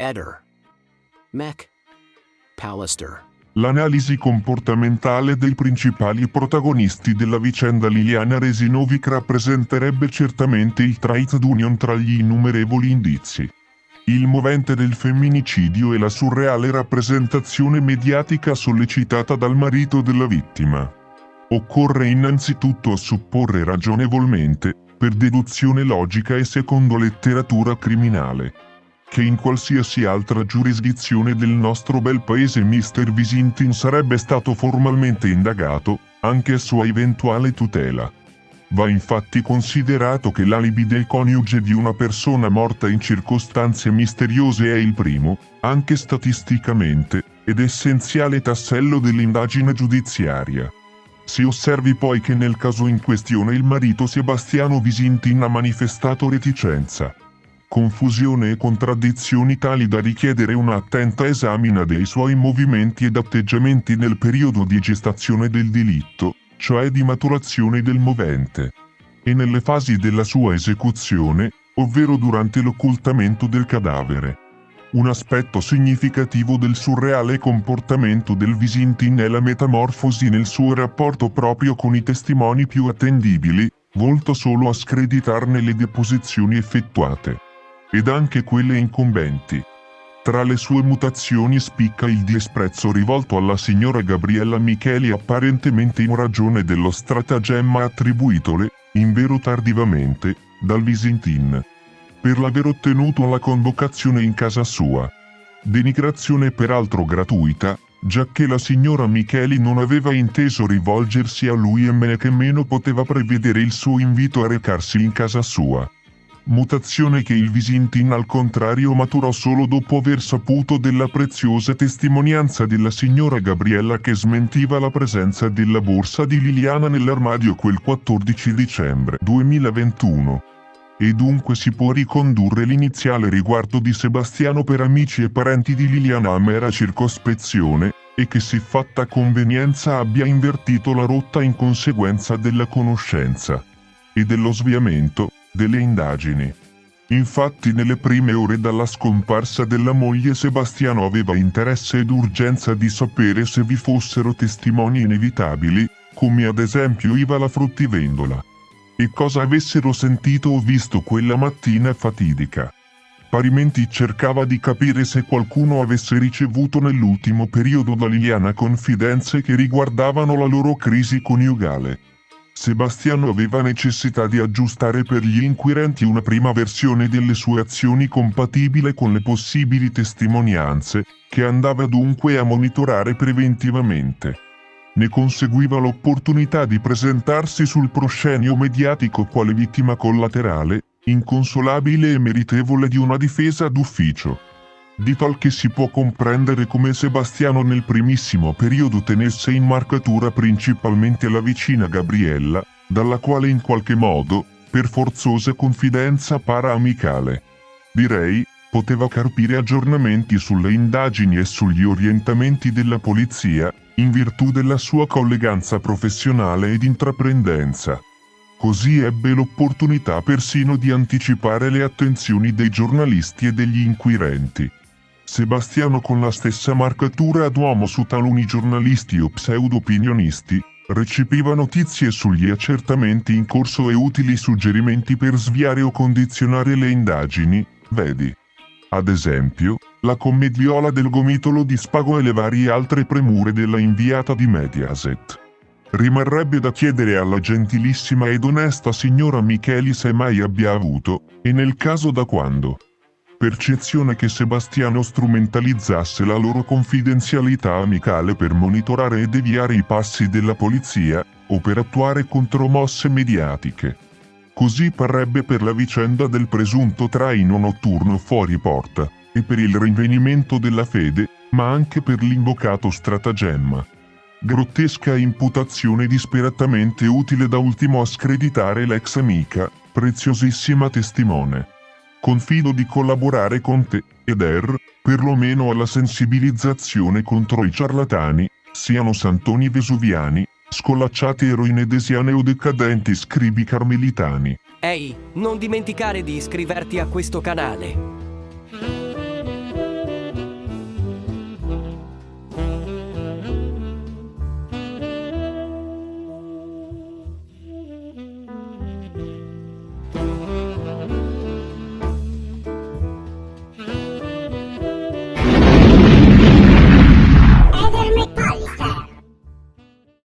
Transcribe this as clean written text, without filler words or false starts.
Eder. Mech. Pallister. L'analisi comportamentale dei principali protagonisti della vicenda Liliana Resinovic rappresenterebbe certamente il trait d'union tra gli innumerevoli indizi. Il movente del femminicidio e la surreale rappresentazione mediatica sollecitata dal marito della vittima. Occorre innanzitutto supporre ragionevolmente, per deduzione logica e secondo letteratura criminale, che in qualsiasi altra giurisdizione del nostro bel paese Mr. Visintin sarebbe stato formalmente indagato, anche a sua eventuale tutela. Va infatti considerato che l'alibi del coniuge di una persona morta in circostanze misteriose è il primo, anche statisticamente, ed essenziale tassello dell'indagine giudiziaria. Si osservi poi che nel caso in questione il marito Sebastiano Visintin ha manifestato reticenza, confusione e contraddizioni tali da richiedere un'attenta esamina dei suoi movimenti ed atteggiamenti nel periodo di gestazione del delitto, cioè di maturazione del movente, e nelle fasi della sua esecuzione, ovvero durante l'occultamento del cadavere. Un aspetto significativo del surreale comportamento del Visintin è la metamorfosi nel suo rapporto proprio con i testimoni più attendibili, volto solo a screditarne le deposizioni effettuate, ed anche quelle incombenti. Tra le sue mutazioni spicca il disprezzo rivolto alla signora Gabriella Micheli apparentemente in ragione dello stratagemma attribuitole, invero tardivamente, dal Visintin, per l'aver ottenuto la convocazione in casa sua. Denigrazione peraltro gratuita, giacché la signora Micheli non aveva inteso rivolgersi a lui e men che meno poteva prevedere il suo invito a recarsi in casa sua. Mutazione che il Visintin al contrario maturò solo dopo aver saputo della preziosa testimonianza della signora Gabriella che smentiva la presenza della borsa di Liliana nell'armadio quel 14 dicembre 2021. E dunque si può ricondurre l'iniziale riguardo di Sebastiano per amici e parenti di Liliana a mera circospezione, e che siffatta convenienza abbia invertito la rotta in conseguenza della conoscenza e dello sviamento delle indagini. Infatti nelle prime ore dalla scomparsa della moglie Sebastiano aveva interesse ed urgenza di sapere se vi fossero testimoni inevitabili, come ad esempio Iva la fruttivendola, e cosa avessero sentito o visto quella mattina fatidica. Parimenti cercava di capire se qualcuno avesse ricevuto nell'ultimo periodo da Liliana confidenze che riguardavano la loro crisi coniugale. Sebastiano aveva necessità di aggiustare per gli inquirenti una prima versione delle sue azioni compatibile con le possibili testimonianze, che andava dunque a monitorare preventivamente. Ne conseguiva l'opportunità di presentarsi sul proscenio mediatico quale vittima collaterale, inconsolabile e meritevole di una difesa d'ufficio. Di tal che si può comprendere come Sebastiano nel primissimo periodo tenesse in marcatura principalmente la vicina Gabriella, dalla quale in qualche modo, per forzosa confidenza para-amicale, direi, poteva carpire aggiornamenti sulle indagini e sugli orientamenti della polizia, in virtù della sua colleganza professionale ed intraprendenza. Così ebbe l'opportunità persino di anticipare le attenzioni dei giornalisti e degli inquirenti. Sebastiano, con la stessa marcatura ad uomo su taluni giornalisti o pseudo-opinionisti, recepiva notizie sugli accertamenti in corso e utili suggerimenti per sviare o condizionare le indagini, vedi, ad esempio, la commediola del gomitolo di Spago e le varie altre premure della inviata di Mediaset. Rimarrebbe da chiedere alla gentilissima ed onesta signora Micheli se mai abbia avuto, e nel caso da quando, percezione che Sebastiano strumentalizzasse la loro confidenzialità amicale per monitorare e deviare i passi della polizia, o per attuare contromosse mediatiche. Così parrebbe per la vicenda del presunto traino notturno fuori porta, e per il rinvenimento della fede, ma anche per l'invocato stratagemma. Grottesca imputazione disperatamente utile da ultimo a screditare l'ex amica, preziosissima testimone. Confido di collaborare con te, Eder, perlomeno alla sensibilizzazione contro i ciarlatani, siano santoni vesuviani, scolacciate eroine desiane o decadenti scribi carmelitani. Ehi, non dimenticare di iscriverti a questo canale.